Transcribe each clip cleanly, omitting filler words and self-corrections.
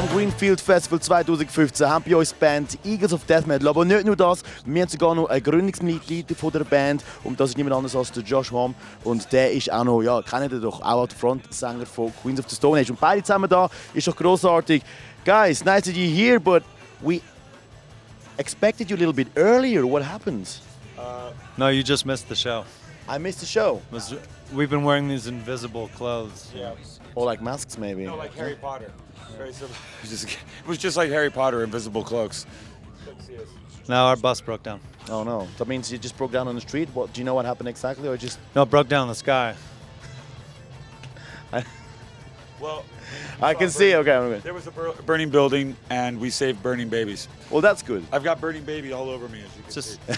am Greenfield Festival 2015 haben bei uns die Band Eagles of Death Metal. Aber nicht nur das, wir haben sogar noch ein Gründungsmitglied von der Band. Und das ist niemand anderes als der Josh Homme. Und der ist auch noch, ja, kennt ihr doch, auch der Frontsänger von Queens of the Stone Age. Und beide zusammen da ist doch grossartig. Guys, nice that you're here, but we expected you a little bit earlier. What happened? No, you just missed the show. I missed the show. We've been wearing these invisible clothes. Yeah. Or like masks, maybe. No, like Harry Potter. Very simple. It was just like Harry Potter, invisible cloaks. Now our bus broke down. Oh no, that means you just broke down on the street. What do you know what happened exactly, or just? No, it broke down in the sky. Well, I can see. Okay. there was a burning building, and we saved burning babies. Well, that's good. I've got burning baby all over me, as you can Just see.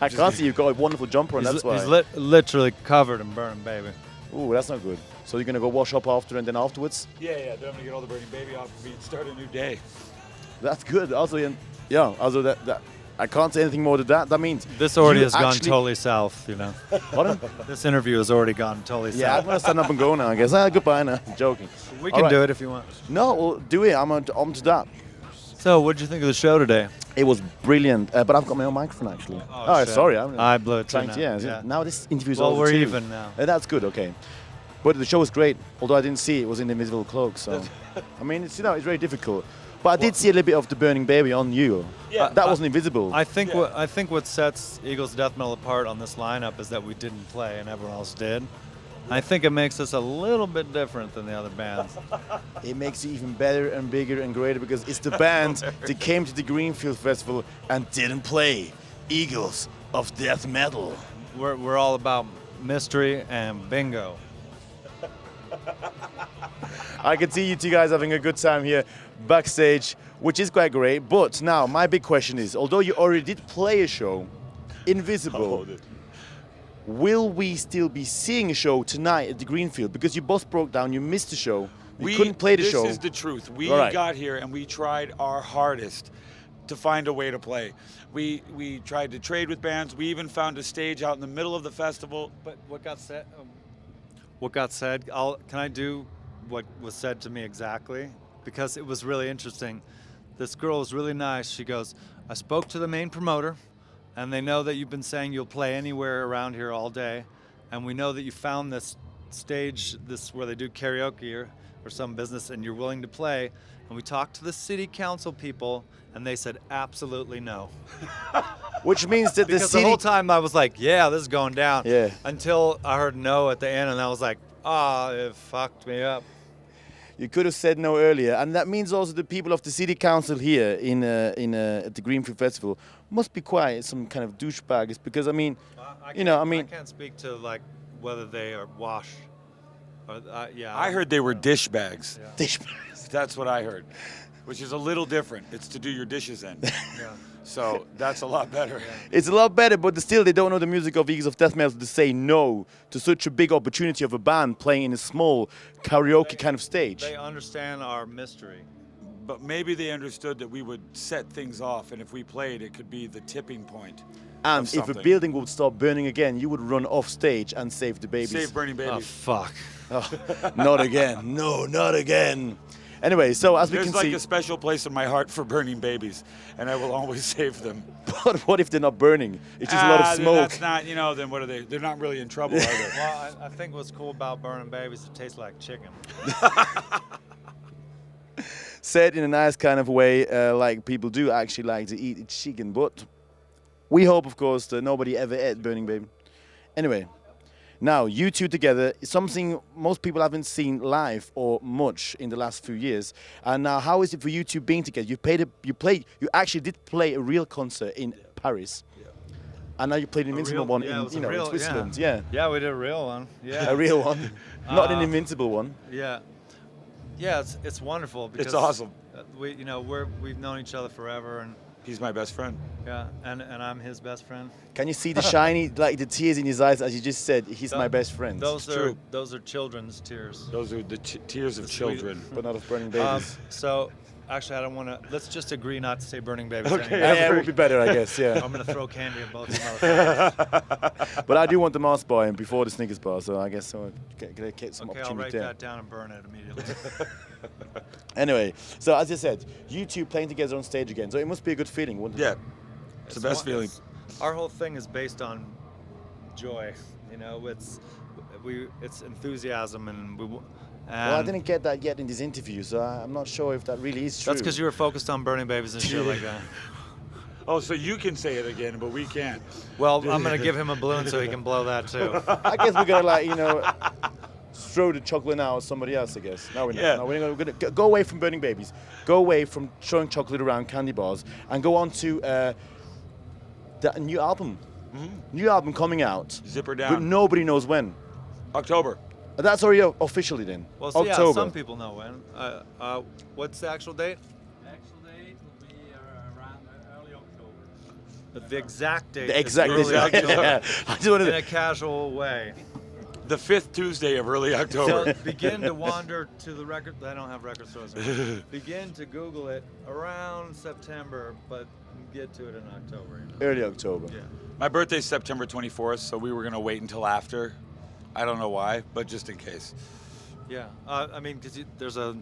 I can't see you've got a wonderful jumper on. That's why. He's literally covered in burning baby. Ooh, that's not good. So you're gonna go wash up after and then afterwards? Yeah. Then I'm gonna get all the burning baby off of me and start a new day. That's good. Also, yeah. Also, that I can't say anything more to that. That means This already you has gone actually- totally south, you know. Pardon? This interview has already gone totally Yeah, I'm south. gonna stand up and go now. I guess. Goodbye now. I'm joking. We All can right. do it if you want. No, well, do it. I'm on to that. So, what did you think of the show today? It was brilliant, but I've got my own microphone actually. Oh, shit. Sorry. I blew it too trying now. to, yeah. Yeah. Now this interview's Well, over we're too. even now. That's good. Okay. But the show was great. Although I didn't see it, it was in the invisible cloak. So, I mean, it's it's very difficult. But I did see a little bit of the burning baby on you. Yeah. That wasn't invisible. I think what sets Eagles Death Metal apart on this lineup is that we didn't play and everyone else did. I think it makes us a little bit different than the other bands. It makes it even better and bigger and greater because it's the band that came to the Greenfield Festival and didn't play. Eagles of Death Metal. We're all about mystery and bingo. I can see you two guys having a good time here backstage, which is quite great. But now, my big question is, although you already did play a show, Invisible, will we still be seeing a show tonight at the Greenfield? Because you both broke down, you missed the show. We couldn't play the show. This is the truth. We All right. got here and we tried our hardest to find a way to play. We tried to trade with bands. We even found a stage out in the middle of the festival. But what got said? Can I do what was said to me exactly? Because it was really interesting. This girl was really nice. She goes, I spoke to the main promoter, and they know that you've been saying you'll play anywhere around here all day, and we know that you found this stage, where they do karaoke or some business, and you're willing to play. And we talked to the city council people, and they said absolutely no. Which means that the Because city... the whole time I was like, yeah, this is going down. Yeah. Until I heard no at the end, and I was like, it fucked me up. You could have said no earlier, and that means also the people of the city council here at the Greenfield Festival must be quite some kind of douchebags. Because I mean, I can't speak to like whether they are washed. Or, I heard they were dish bags. Yeah. douchebags. That's what I heard, which is a little different. It's to do your dishes in. Yeah. So that's a lot better. It's a lot better, but still they don't know the music of Eagles of Death Metal to say no to such a big opportunity of a band playing in a small karaoke kind of stage. They understand our mystery. But maybe they understood that we would set things off, and if we played, it could be the tipping point. And of if a something. building would start burning again, you would run off stage and save the babies. Save burning Oh, babies. fuck. Oh, not again. No, not again. Anyway, so as we There's can like see, a special place in my heart for burning babies, and I will always save them. but what if they're not burning? It's just a lot of Then smoke. That's not, then what are they? They're not really in trouble, are they? Well, I think what's cool about burning babies, it tastes like chicken. Said in a nice kind of way, like people do actually like to eat chicken, but we hope, of course, that nobody ever ate burning baby. Anyway, now you two together, something most people haven't seen live or much in the last few years. And now, how is it for you two being together? You actually did play a real concert in Paris, and now you played an Invincible one in Switzerland. Yeah, Yeah, we did a real one. Yeah. a real one, not an Invincible one. Yeah. Yeah, it's wonderful because It's awesome. We've known each other forever, and He's my best friend. yeah, and I'm his best friend. Can you see the shiny, like the tears in his eyes, as you just said? He's my best friend. Those are children's tears. Those are the tears of children. But not of burning Um, babies. so Actually, I don't want to. Let's just agree not to say burning babies. Okay. Anymore. Yeah, it would be better, I guess. Yeah. I'm gonna throw candy at both of you. But I do want the Mars bar in before the Snickers bar, so I guess I'll get some Okay, I'll opportunity write there. that down and burn it immediately. Anyway, so as I said, you two playing together on stage again, so it must be a good feeling, wouldn't it? Yeah, it's the best feeling. Our whole thing is based on joy. You know, it's enthusiasm, and Well, I didn't get that yet in this interview, so I'm not sure if that really is true. That's because you were focused on burning babies and shit like that. Oh, so you can say it again, but we can't. Well, I'm gonna give him a balloon so he can blow that too. I guess we're gonna throw the chocolate now at somebody else. I guess. No, we're not. Yeah. No, we're gonna go away from burning babies, go away from throwing chocolate around candy bars, and go on to the new album. Mm-hmm. New album coming out. Zipper But down. nobody knows when. October. That's already officially then. Well, so October. yeah, some people know when. What's the actual date? The actual date will be around early October. The exact date. The is exact early date. October, Yeah. I just wanted in to. a casual way. The 5th Tuesday of early October. So begin to wander to the record. I don't have record stores. Begin to Google it around September, but get to it in October. You know? Early October. Yeah. My birthday's September 24th, so we were going to wait until after. I don't know why, but just in case. Yeah. I mean, because there's of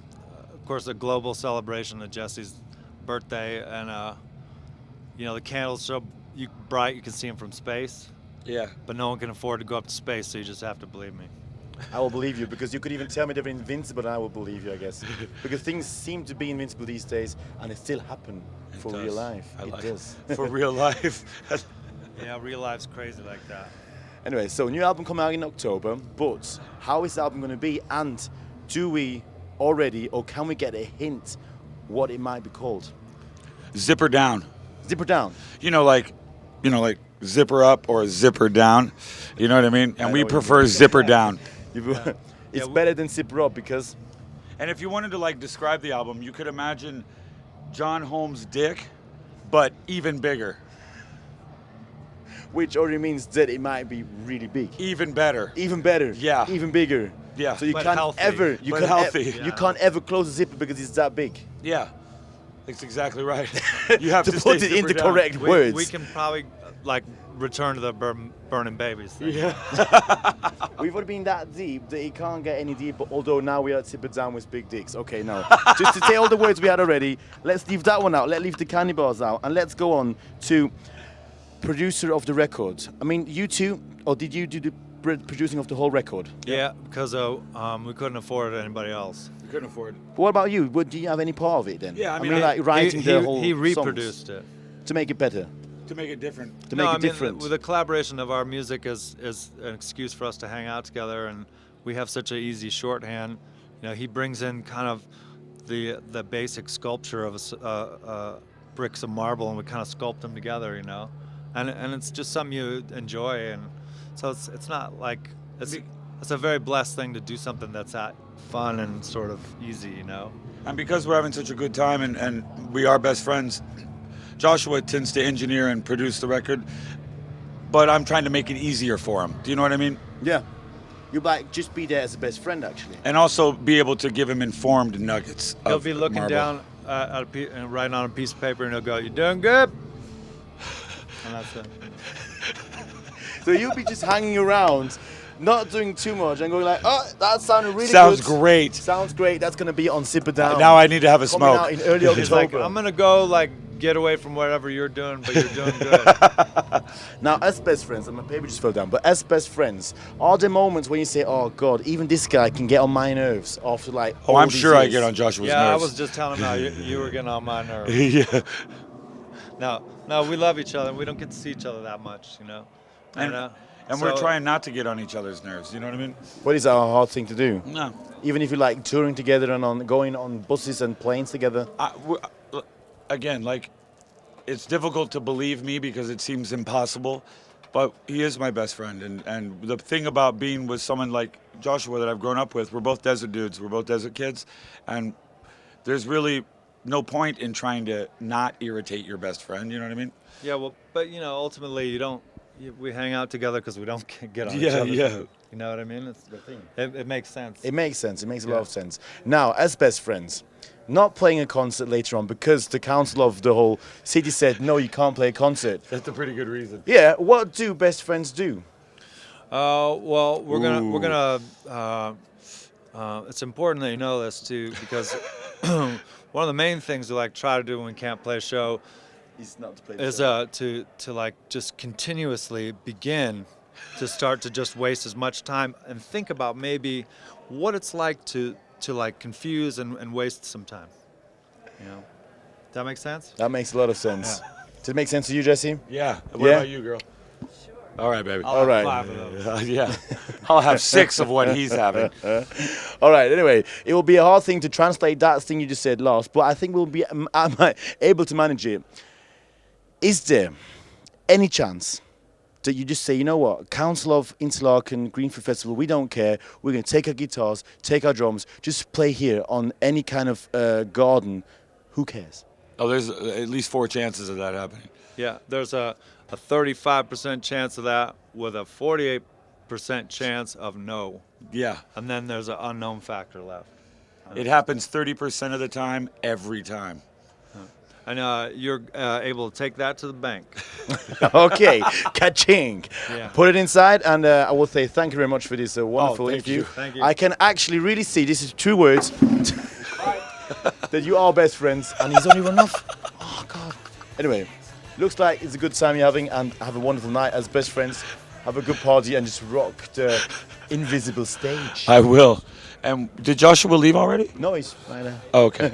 course, a global celebration of Jesse's birthday, and the candles so bright you can see them from space. Yeah. But no one can afford to go up to space, so you just have to believe me. I will believe you because you could even tell me they're invincible and I will believe you, I guess. Because things seem to be invincible these days and they still happen for does. real life. I It like does. For real life. Yeah, real life's crazy like that. Anyway, so new album coming out in October, but how is the album going to be? And do we already, or can we get a hint what it might be called? Zipper down. Zipper down. Like zipper up or zipper down. You know what I mean? I And know we what you prefer mean. zipper down. It's better than zipper up because And if you wanted to describe the album, you could imagine John Holmes' dick, but even bigger. which already means that it might be really big. Even better. Even better. Yeah. Even bigger. Yeah. So you But can't healthy. ever But healthy. you can't ever close the zipper because it's that big. Yeah. That's exactly right. You have to to put stay it into zipper down. correct words. We can probably return to the burning babies thing. Yeah. We've already been that deep that it can't get any deeper, although now we are zipper down with big dicks. Okay, no. Just to say all the words we had already, let's leave that one out. Let's leave the candy bars out. And let's go on to producer of the record. I mean, you two, or did you do the producing of the whole record? Yeah, because we couldn't afford anybody else. We couldn't afford it. What about you? Do you have any part of it then? Yeah, I mean, like writing he, the whole he songs reproduced it. to make it better, To make it different. to make I it mean, different. the collaboration of our music is an excuse for us to hang out together, and we have such an easy shorthand. He brings in kind of the basic sculpture of bricks of marble, and we kind of sculpt them together, and it's just something you enjoy, and so it's not like it's a very blessed thing to do something that's that fun and sort of easy, And because we're having such a good time and we are best friends, Joshua tends to engineer and produce the record, but I'm trying to make it easier for him. Do you know what I mean? Yeah. You just be there as a best friend, actually. And also be able to give him informed nuggets. He'll of be looking marble. down at and writing on a piece of paper, and he'll go, "You doing good?" And that's it. So you'll be just hanging around, not doing too much, and going like, "Oh, that sounded really Sounds good. great. Sounds great. That's gonna be on Zipper Down." Now I need to have a coming smoke. out in early He's like, October. "I'm gonna go get away from whatever you're doing, but you're doing good." Now, as best friends, and my paper just fell down, but as best friends, are there moments when you say, "Oh God, even this guy can get on my nerves," after Oh, all I'm these sure I years? get on Joshua's Yeah, nerves. I was just telling him how you were getting on my nerves. Yeah. No, we love each other. We don't get to see each other that much, And we're so- trying not to get on each other's nerves. You know what I mean? What is a hard thing to do? No. Even if you like touring together and going on buses and planes together. Again, it's difficult to believe me because it seems impossible, but he is my best friend. And the thing about being with someone like Joshua that I've grown up with, we're both desert dudes, we're both desert kids, and there's really no point in trying to not irritate your best friend, you know what I mean? Yeah, well, but ultimately you don't. we hang out together because we don't get on each Yeah, other's yeah. nerves. You know what I mean? It's the thing. It makes sense. It makes sense. It makes a Yeah. lot of sense. Now, as best friends, not playing a concert later on because the council of the whole city said, no, you can't play a concert. That's a pretty good reason. Yeah, what do best friends do? Well, we're gonna. It's important that you know this too, because one of the main things we like try to do when we can't play a show Is not to play the is show. to like just continuously begin to start to just waste as much time and think about maybe what it's like to like confuse and waste some time. You know, does that make sense? That makes a lot of sense. Does it make sense to you, Jesse? Yeah. What Yeah? about you, girl? All right, baby. All right. 5 of those. Yeah. I'll have 6 of what he's having. All right. Anyway, it will be a hard thing to translate that thing you just said last, but I think we'll be able to manage it. Is there any chance that you just say, you know what, Council of Interlaken Greenfield Festival, we don't care. We're going to take our guitars, take our drums, just play here on any kind of garden. Who cares? Oh, there's at least 4 chances of that happening. Yeah, there's a 35% chance of that with a 48% chance of no. Yeah. And then there's an unknown factor left. It happens 30% of the time, every time. And you're able to take that to the bank. Okay, ka-ching. Yeah. Put it inside, and I will say thank you very much for this wonderful thank interview. you. Thank you. I can actually really see, this is true words, that you are best friends, and he's only run off. Oh, God. Anyway, looks like it's a good time you're having, and have a wonderful night as best friends. Have a good party, and just rock the invisible stage. I will. And did Joshua leave already? No, he's right there. Oh, okay.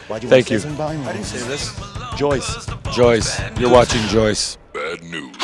Why do you Thank want to you. say something about him? How do you say this? Joyce. Joyce. You're watching Joyce. Bad news.